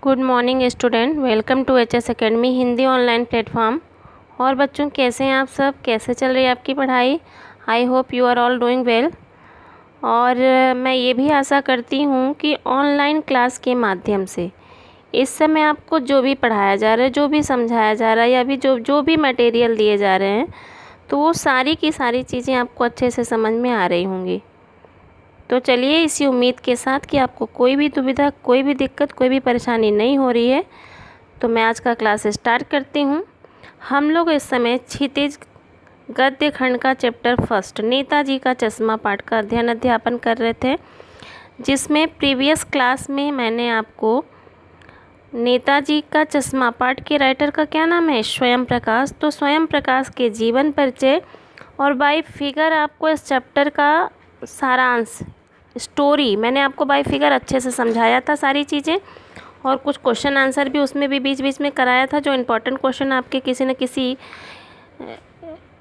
Good morning student, welcome to HS academy Hindi online platform. और बच्चों, कैसे हैं आप सब? कैसे चल रही है आपकी पढ़ाई? I hope you are all doing well. और मैं ये भी आशा करती हूँ कि ऑनलाइन क्लास के माध्यम से इस समय आपको जो भी पढ़ाया जा रहा है, जो भी समझाया जा रहा है, या भी जो भी मटेरियल दिए जा रहे हैं, तो वो सारी की सारी चीज़ें आपको अच्छे से समझ में आ रही होंगी। तो चलिए, इसी उम्मीद के साथ कि आपको कोई भी दुविधा, कोई भी दिक्कत, कोई भी परेशानी नहीं हो रही है, तो मैं आज का क्लास स्टार्ट करती हूँ। हम लोग इस समय क्षितिज गद्य खंड का चैप्टर फर्स्ट नेताजी का चश्मा पाठ का अध्यापन कर रहे थे, जिसमें प्रीवियस क्लास में मैंने आपको नेताजी का चश्मा पाठ के राइटर का क्या नाम है, स्वयं प्रकाश। तो स्वयं प्रकाश के जीवन परिचय और बाय फिगर आपको इस चैप्टर का सारांश, स्टोरी मैंने आपको बाय फिगर अच्छे से समझाया था सारी चीज़ें, और कुछ क्वेश्चन आंसर भी उसमें भी बीच बीच में कराया था, जो इम्पोर्टेंट क्वेश्चन आपके किसी न किसी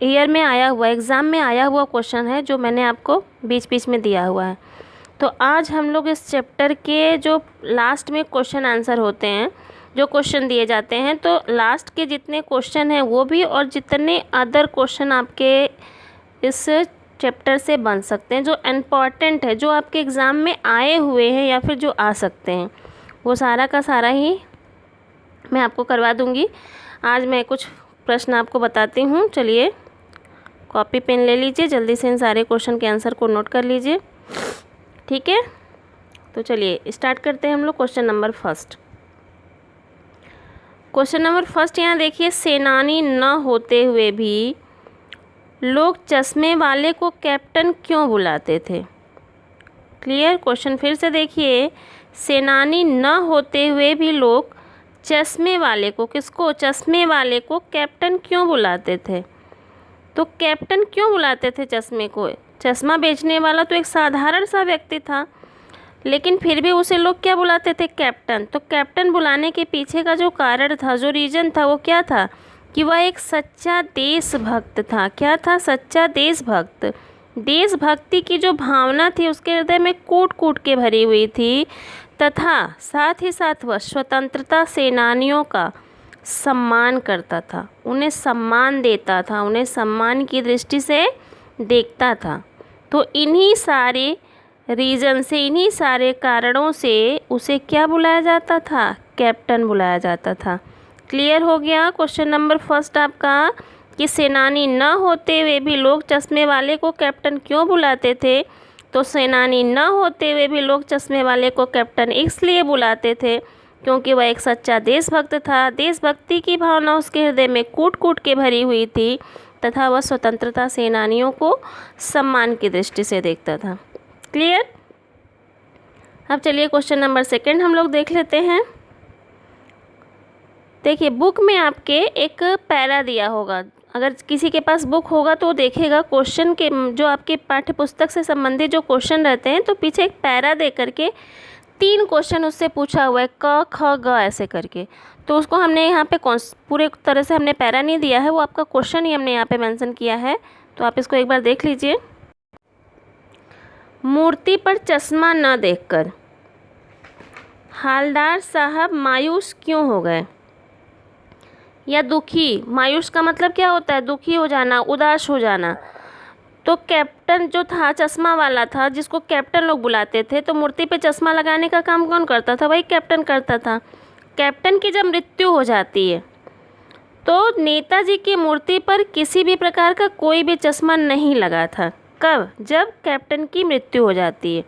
ईयर में आया हुआ, एग्ज़ाम में आया हुआ क्वेश्चन है, जो मैंने आपको बीच बीच में दिया हुआ है। तो आज हम लोग इस चैप्टर के जो लास्ट में क्वेश्चन आंसर होते हैं, जो क्वेश्चन दिए जाते हैं, तो लास्ट के जितने क्वेश्चन हैं वो भी, और जितने अदर क्वेश्चन आपके इस चैप्टर से बन सकते हैं, जो इम्पॉर्टेंट है, जो आपके एग्ज़ाम में आए हुए हैं या फिर जो आ सकते हैं, वो सारा का सारा ही मैं आपको करवा दूंगी। आज मैं कुछ प्रश्न आपको बताती हूँ। चलिए, कॉपी पेन ले लीजिए, जल्दी से इन सारे क्वेश्चन के आंसर को नोट कर लीजिए, ठीक है। तो चलिए स्टार्ट करते हैं हम लोग question number first. Question number first यहाँ देखिए, सेनानी न होते हुए भी लोग चश्मे वाले को कैप्टन क्यों बुलाते थे? क्लियर? क्वेश्चन फिर से देखिए, सेनानी न होते हुए भी लोग चश्मे वाले को, किसको? चश्मे वाले को कैप्टन क्यों बुलाते थे? तो कैप्टन क्यों बुलाते थे चश्मे को? चश्मा बेचने वाला तो एक साधारण सा व्यक्ति था, लेकिन फिर भी उसे लोग क्या बुलाते थे? कैप्टन। तो कैप्टन बुलाने के पीछे का जो कारण था, जो रीज़न था, वो क्या था? कि वह एक सच्चा देशभक्त था। क्या था? सच्चा देशभक्त। देशभक्ति की जो भावना थी उसके हृदय में कूट कूट के भरी हुई थी, तथा साथ ही साथ वह स्वतंत्रता सेनानियों का सम्मान करता था, उन्हें सम्मान देता था, उन्हें सम्मान की दृष्टि से देखता था। तो इन्हीं सारे रीज़न से, इन्हीं सारे कारणों से उसे क्या बुलाया जाता था? कैप्टन बुलाया जाता था। क्लियर हो गया क्वेश्चन नंबर फर्स्ट आपका, कि सेनानी न होते हुए भी लोग चश्मे वाले को कैप्टन क्यों बुलाते थे? तो सेनानी न होते हुए भी लोग चश्मे वाले को कैप्टन इसलिए बुलाते थे क्योंकि वह एक सच्चा देशभक्त था। देशभक्ति की भावना उसके हृदय में कूट कूट के भरी हुई थी, तथा वह स्वतंत्रता सेनानियों को सम्मान की दृष्टि से देखता था। क्लियर? अब चलिए क्वेश्चन नंबर सेकंड हम लोग देख लेते हैं। देखिए, बुक में आपके एक पैरा दिया होगा, अगर किसी के पास बुक होगा तो देखेगा क्वेश्चन के, जो आपके पाठ्य पुस्तक से संबंधित जो क्वेश्चन रहते हैं, तो पीछे एक पैरा दे करके 3 क्वेश्चन उससे पूछा हुआ है, क ख ग ऐसे करके। तो उसको हमने यहाँ पे पूरे तरह से हमने पैरा नहीं दिया है, वो आपका क्वेश्चन ही हमने यहाँ पे मेंशन किया है, तो आप इसको एक बार देख लीजिए। मूर्ति पर चश्मा न देखकर हालदार साहब मायूस क्यों हो गए या दुखी? मायूस का मतलब क्या होता है? दुखी हो जाना, उदास हो जाना। तो कैप्टन जो था, चश्मा वाला था, जिसको कैप्टन लोग बुलाते थे, तो मूर्ति पे चश्मा लगाने का काम कौन करता था? वही कैप्टन करता था। कैप्टन की जब मृत्यु हो जाती है तो नेताजी की मूर्ति पर किसी भी प्रकार का कोई भी चश्मा नहीं लगा था। कब? जब कैप्टन की मृत्यु हो जाती है।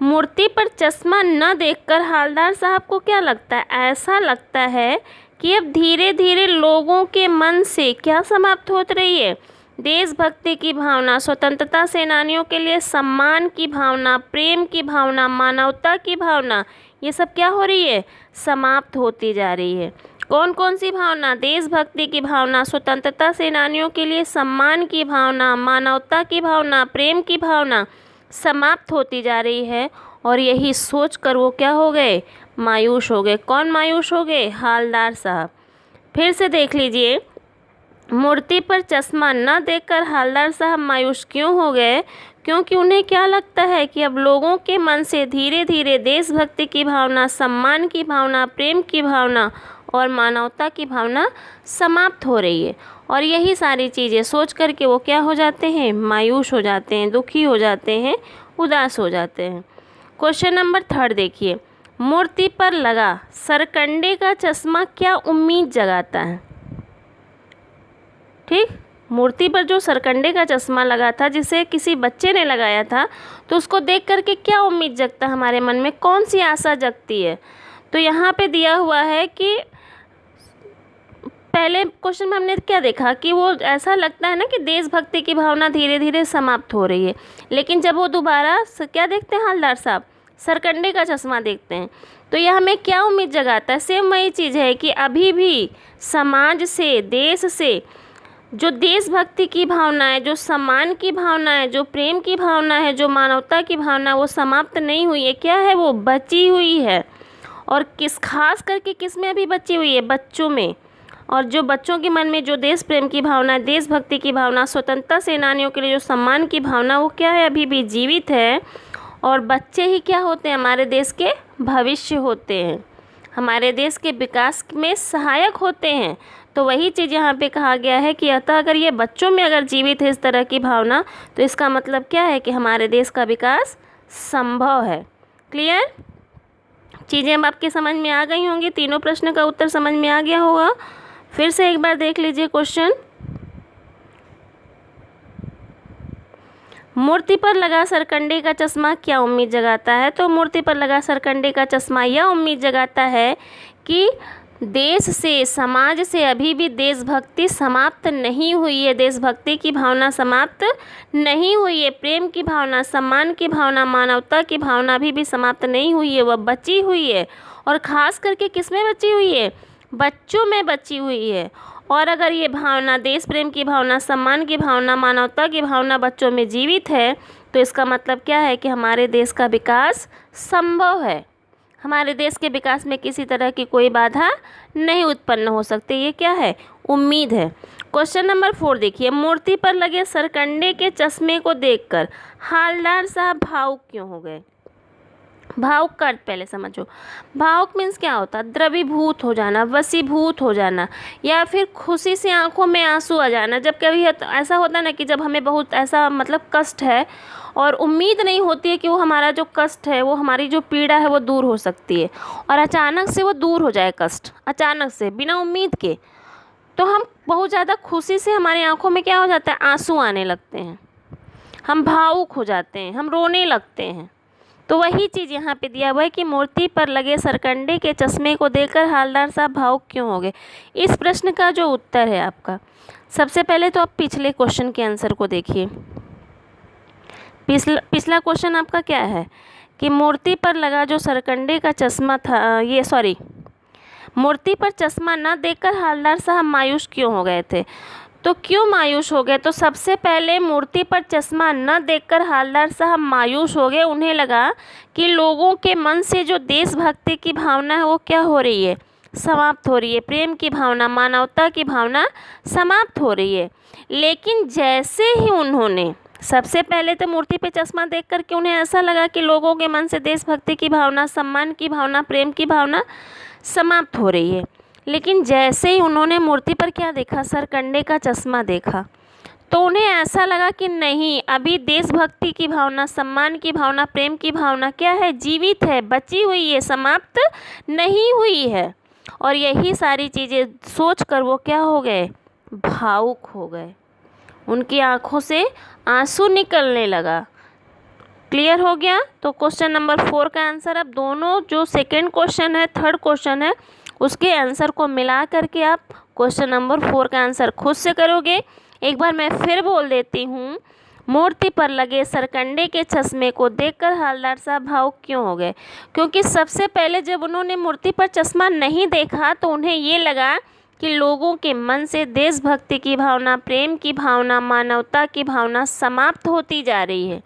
मूर्ति पर चश्मा न देखकर हालदार साहब को क्या लगता है? ऐसा लगता है कि अब धीरे धीरे लोगों के मन से क्या समाप्त होत रही है? देशभक्ति की भावना, स्वतंत्रता सेनानियों के लिए सम्मान की भावना, प्रेम की भावना, मानवता की भावना, ये सब क्या हो रही है? समाप्त होती जा रही है। कौन कौन सी भावना? देशभक्ति की भावना, स्वतंत्रता सेनानियों के लिए सम्मान की भावना, मानवता की भावना, प्रेम की भावना समाप्त होती जा रही है। और यही सोच कर वो क्या हो गए? मायूस हो गए। कौन मायूस हो गए? हालदार साहब। फिर से देख लीजिए, मूर्ति पर चश्मा न देखकर हवलदार साहब मायूस क्यों हो गए? क्योंकि उन्हें क्या लगता है कि अब लोगों के मन से धीरे धीरे देशभक्ति की भावना, सम्मान की भावना, प्रेम की भावना और मानवता की भावना समाप्त हो रही है। और यही सारी चीज़ें सोच करके वो क्या हो जाते हैं? मायूस हो जाते हैं, दुखी हो जाते हैं, उदास हो जाते हैं। क्वेश्चन नंबर 3 देखिए, मूर्ति पर लगा सरकंडे का चश्मा क्या उम्मीद जगाता है? ठीक, मूर्ति पर जो सरकंडे का चश्मा लगा था, जिसे किसी बच्चे ने लगाया था, तो उसको देख करके क्या उम्मीद जगता है हमारे मन में, कौन सी आशा जगती है? तो यहाँ पे दिया हुआ है कि पहले क्वेश्चन में हमने क्या देखा कि वो ऐसा लगता है ना कि देशभक्ति की भावना धीरे धीरे समाप्त हो रही है, लेकिन जब वो दोबारा क्या देखते हैं हवलदार साहब? सरकंडे का चश्मा देखते हैं। तो यह हमें क्या उम्मीद जगाता है? सेम वही चीज़ है कि अभी भी समाज से, देश से जो देशभक्ति की भावना है, जो सम्मान की भावना है, जो प्रेम की भावना है, जो मानवता की भावना, वो समाप्त नहीं हुई है। क्या है? वो बची हुई है। और किस खास करके किस में अभी बची हुई है? बच्चों में। और जो बच्चों के मन में जो देश प्रेम की भावना, देशभक्ति की भावना, स्वतंत्रता सेनानियों के लिए जो सम्मान की भावना, वो क्या है? अभी भी जीवित है। और बच्चे ही क्या होते हैं? हमारे देश के भविष्य होते हैं, हमारे देश के विकास में सहायक होते हैं। तो वही चीज़ यहाँ पे कहा गया है कि अतः अगर ये बच्चों में अगर जीवित है इस तरह की भावना, तो इसका मतलब क्या है कि हमारे देश का विकास संभव है। क्लियर? चीज़ें अब आपके समझ में आ गई होंगी, तीनों प्रश्न का उत्तर समझ में आ गया होगा। फिर से एक बार देख लीजिए क्वेश्चन। मूर्ति पर लगा सरकंडे का चश्मा क्या उम्मीद जगाता है? तो मूर्ति पर लगा सरकंडे का चश्मा यह उम्मीद जगाता है कि देश से, समाज से अभी भी देशभक्ति समाप्त नहीं हुई है, देशभक्ति की भावना समाप्त नहीं हुई है, प्रेम की भावना, सम्मान की भावना, मानवता की भावना अभी भी समाप्त नहीं हुई है, वह बची हुई है। और ख़ास करके किस में बची हुई है? बच्चों में बची हुई है। और अगर ये भावना, देश प्रेम की भावना, सम्मान की भावना, मानवता की भावना बच्चों में जीवित है, तो इसका मतलब क्या है कि हमारे देश का विकास संभव है। हमारे देश के विकास में किसी तरह की कोई बाधा नहीं उत्पन्न हो सकती। ये क्या है? उम्मीद है। क्वेश्चन नंबर 4 देखिए, मूर्ति पर लगे सरकंडे के चश्मे को देखकर हवलदार साहब भावुक क्यों हो गए? भावुक का अर्थ पहले समझो। भावुक मीन्स क्या होता है? द्रवीभूत हो जाना, वशीभूत हो जाना, या फिर खुशी से आंखों में आंसू आ जाना। जब कभी ऐसा होता है ना कि जब हमें बहुत ऐसा मतलब कष्ट है और उम्मीद नहीं होती है कि वो हमारा जो कष्ट है, वो हमारी जो पीड़ा है वो दूर हो सकती है, और अचानक से वो दूर हो जाए कष्ट, अचानक से बिना उम्मीद के, तो हम बहुत ज़्यादा खुशी से, हमारी आंखों में क्या हो जाता है? आंसू आने लगते हैं, हम भावुक हो जाते हैं, हम रोने लगते हैं। तो वही चीज़ यहाँ पे दिया हुआ है कि मूर्ति पर लगे सरकंडे के चश्मे को देखकर हवलदार साहब भावुक क्यों हो गए। इस प्रश्न का जो उत्तर है आपका, सबसे पहले तो आप पिछले क्वेश्चन के आंसर को देखिए। पिछला क्वेश्चन आपका क्या है कि मूर्ति पर लगा जो सरकंडे का चश्मा था, मूर्ति पर चश्मा न देखकर हवलदार साहब मायूस क्यों हो गए थे? तो क्यों मायूस हो गए? तो सबसे पहले मूर्ति पर चश्मा न देखकर हवलदार साहब मायूस हो गए। उन्हें लगा कि लोगों के मन से जो देशभक्ति की भावना है वो क्या हो रही है? समाप्त हो रही है। प्रेम की भावना, मानवता की भावना समाप्त हो रही है। लेकिन जैसे ही उन्होंने, सबसे पहले तो मूर्ति पे चश्मा देख करके उन्हें ऐसा लगा कि लोगों के मन से देशभक्ति की भावना, सम्मान की भावना, प्रेम की भावना समाप्त हो रही है। लेकिन जैसे ही उन्होंने मूर्ति पर क्या देखा? सरकंडे का चश्मा देखा, तो उन्हें ऐसा लगा कि नहीं, अभी देशभक्ति की भावना, सम्मान की भावना, प्रेम की भावना क्या है? जीवित है, बची हुई है, समाप्त नहीं हुई है। और यही सारी चीज़ें सोच कर वो क्या हो गए? भावुक हो गए, उनकी आंखों से आंसू निकलने लगा। क्लियर हो गया? तो क्वेश्चन नंबर 4 का आंसर, अब दोनों जो सेकेंड क्वेश्चन है, थर्ड क्वेश्चन है, उसके आंसर को मिला करके आप क्वेश्चन नंबर 4 का आंसर खुद से करोगे। एक बार मैं फिर बोल देती हूँ, मूर्ति पर लगे सरकंडे के चश्मे को देखकर हवलदार साहब भावुक क्यों हो गए? क्योंकि सबसे पहले जब उन्होंने मूर्ति पर चश्मा नहीं देखा तो उन्हें ये लगा कि लोगों के मन से देशभक्ति की भावना, प्रेम की भावना, मानवता की भावना समाप्त होती जा रही है।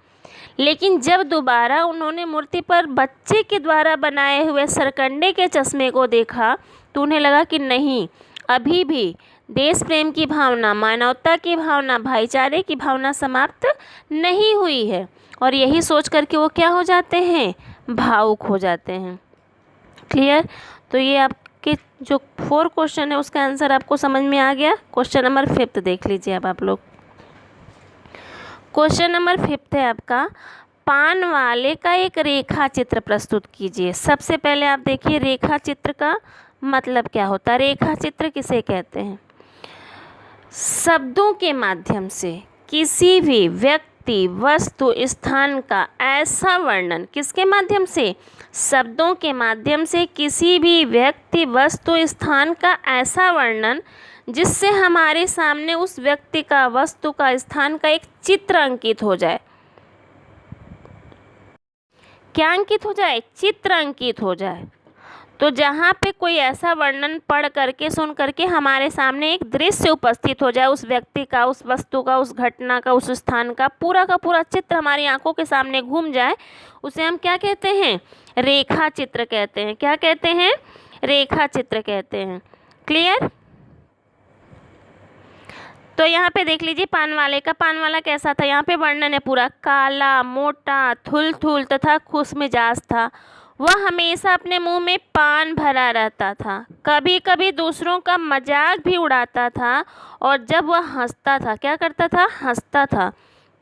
लेकिन जब दोबारा उन्होंने मूर्ति पर बच्चे के द्वारा बनाए हुए सरकंडे के चश्मे को देखा तो उन्हें लगा कि नहीं, अभी भी देश प्रेम की भावना, मानवता की भावना, भाईचारे की भावना समाप्त नहीं हुई है। और यही सोच करके वो क्या हो जाते हैं, भावुक हो जाते हैं। क्लियर। तो ये आपके जो 4 क्वेश्चन है उसका आंसर आपको समझ में आ गया। क्वेश्चन नंबर 5 देख लीजिए अब आप लोग। क्वेश्चन नंबर 5 है आपका, पान वाले का एक रेखा चित्र प्रस्तुत कीजिए। सबसे पहले आप देखिए रेखा चित्र का मतलब क्या होता है। रेखा चित्र किसे कहते हैं, शब्दों के माध्यम से किसी भी व्यक्ति, वस्तु, स्थान का ऐसा वर्णन, किसके माध्यम से, शब्दों के माध्यम से किसी भी व्यक्ति, वस्तु, स्थान का ऐसा वर्णन जिससे हमारे सामने उस व्यक्ति का, वस्तु का, स्थान का एक चित्र अंकित हो जाए। क्या अंकित हो जाए, चित्र अंकित हो जाए। तो जहाँ पे कोई ऐसा वर्णन पढ़ करके, सुन करके हमारे सामने एक दृश्य उपस्थित हो जाए, उस व्यक्ति का, उस वस्तु का, उस घटना का, उस स्थान का पूरा चित्र हमारी आंखों के सामने घूम जाए, उसे हम क्या कहते हैं, रेखा चित्र कहते हैं। क्या कहते हैं, रेखा चित्र कहते हैं। क्लियर। तो यहाँ पे देख लीजिए पान वाले का, पान वाला कैसा था, यहाँ पे वर्णन है पूरा, काला, मोटा, थुल तथा खुश मिजाज था। वह हमेशा अपने मुंह में पान भरा रहता था, कभी कभी दूसरों का मजाक भी उड़ाता था, और जब वह हंसता था, क्या करता था, हंसता था,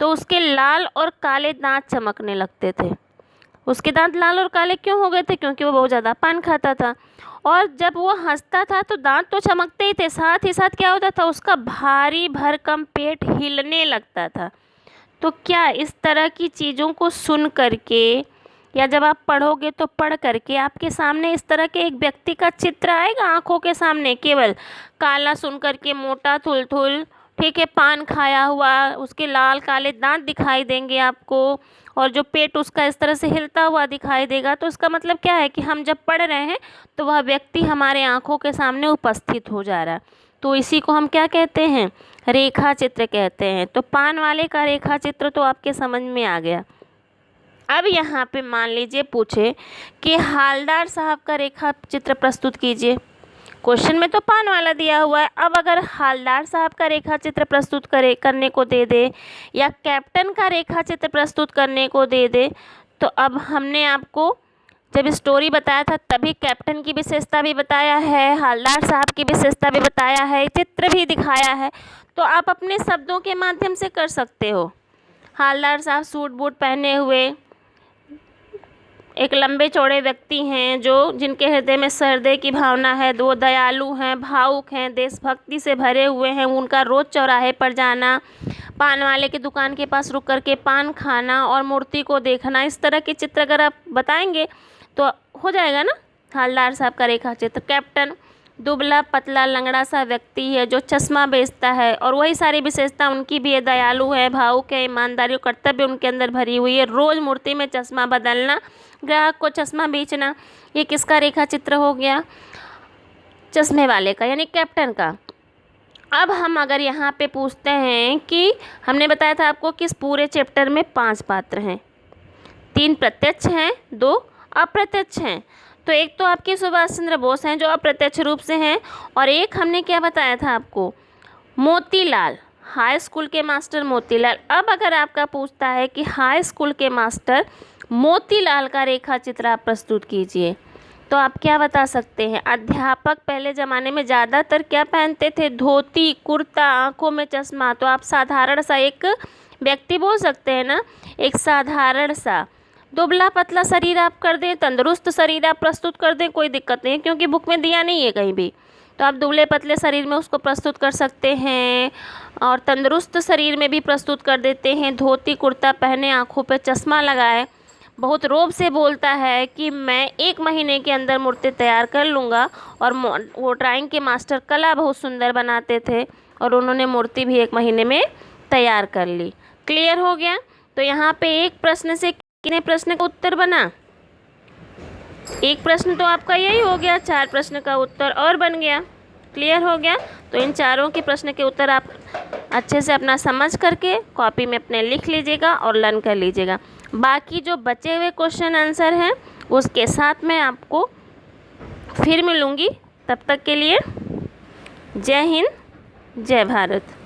तो उसके लाल और काले दांत चमकने लगते थे। उसके दांत लाल और काले क्यों हो गए थे, क्योंकि वो बहुत ज़्यादा पान खाता था। और जब वो हंसता था तो दांत तो चमकते ही थे, साथ ही साथ क्या होता था, उसका भारी भरकम पेट हिलने लगता था। तो क्या इस तरह की चीज़ों को सुन करके, या जब आप पढ़ोगे तो पढ़ करके आपके सामने इस तरह के एक व्यक्ति का चित्र आएगा आंखों के सामने, केवल काला सुन करके, मोटा, थुल, ठीक है, पान खाया हुआ, उसके लाल काले दांत दिखाई देंगे आपको, और जो पेट उसका इस तरह से हिलता हुआ दिखाई देगा। तो इसका मतलब क्या है कि हम जब पढ़ रहे हैं तो वह व्यक्ति हमारे आंखों के सामने उपस्थित हो जा रहा है। तो इसी को हम क्या कहते हैं, रेखा चित्र कहते हैं। तो पान वाले का रेखा चित्र तो आपके समझ में आ गया। अब यहाँ पे मान लीजिए पूछे कि हालदार साहब का रेखा चित्र प्रस्तुत कीजिए। क्वेश्चन में तो पान वाला दिया हुआ है, अब अगर हालदार साहब का रेखा चित्र प्रस्तुत करने को दे दे, या कैप्टन का रेखा चित्र प्रस्तुत करने को दे दे, तो अब हमने आपको जब स्टोरी बताया था तभी कैप्टन की विशेषता भी बताया है, हालदार साहब की विशेषता भी बताया है, चित्र भी दिखाया है। तो आप अपने शब्दों के माध्यम से कर सकते हो। हालदार साहब सूट बूट पहने हुए एक लंबे चौड़े व्यक्ति हैं, जिनके हृदय में सहृदय की भावना है, वो दयालु हैं, भावुक हैं, देशभक्ति से भरे हुए हैं। उनका रोज़ चौराहे पर जाना, पान वाले की दुकान के पास रुक करके पान खाना और मूर्ति को देखना, इस तरह के चित्र अगर आप बताएंगे तो हो जाएगा ना हालदार साहब का रेखा चित्र। कैप्टन दुबला पतला लंगड़ा सा व्यक्ति है जो चश्मा बेचता है, और वही सारी विशेषता उनकी भी है, दयालु है, भावुक है, ईमानदारी और कर्तव्य उनके अंदर भरी हुई है, रोज़ मूर्ति में चश्मा बदलना, ग्राहक को चश्मा बेचना। ये किसका रेखा चित्र हो गया, चश्मे वाले का, यानी कैप्टन का। अब हम अगर यहाँ पे पूछते हैं कि हमने बताया था आपको कि इस पूरे चैप्टर में 5 पात्र हैं, 3 प्रत्यक्ष हैं, 2 अप्रत्यक्ष हैं। तो एक तो आपके सुभाष चंद्र बोस हैं जो अप्रत्यक्ष रूप से हैं, और एक हमने क्या बताया था आपको, मोतीलाल, हाई स्कूल के मास्टर मोतीलाल। अब अगर आपका पूछता है कि हाई स्कूल के मास्टर मोतीलाल का रेखा चित्र आप प्रस्तुत कीजिए, तो आप क्या बता सकते हैं। अध्यापक पहले ज़माने में ज़्यादातर क्या पहनते थे, धोती कुर्ता, आंखों में चश्मा। तो आप साधारण सा एक व्यक्ति बोल सकते हैं ना, एक साधारण सा दुबला पतला शरीर आप कर दें, तंदुरुस्त शरीर आप प्रस्तुत कर दें, कोई दिक्कत नहीं है, क्योंकि बुक में दिया नहीं है कहीं भी। तो आप दुबले पतले शरीर में उसको प्रस्तुत कर सकते हैं, और तंदुरुस्त शरीर में भी प्रस्तुत कर देते हैं। धोती कुर्ता पहने, आँखों पे चश्मा लगाए, बहुत रोब से बोलता है कि मैं 1 महीने के अंदर मूर्ति तैयार कर लूँगा। और वो ड्राइंग के मास्टर कला बहुत सुंदर बनाते थे, और उन्होंने मूर्ति भी 1 महीने में तैयार कर ली। क्लियर हो गया। तो यहाँ पे एक प्रश्न से कितने प्रश्न का उत्तर बना, एक प्रश्न तो आपका यही हो गया, 4 प्रश्न का उत्तर और बन गया। क्लियर हो गया। तो इन चारों के प्रश्न के उत्तर आप अच्छे से अपना समझ करके कॉपी में अपने लिख लीजिएगा और लर्न कर लीजिएगा। बाकी जो बचे हुए क्वेश्चन आंसर हैं उसके साथ मैं आपको फिर मिलूँगी। तब तक के लिए जय हिंद, जय भारत।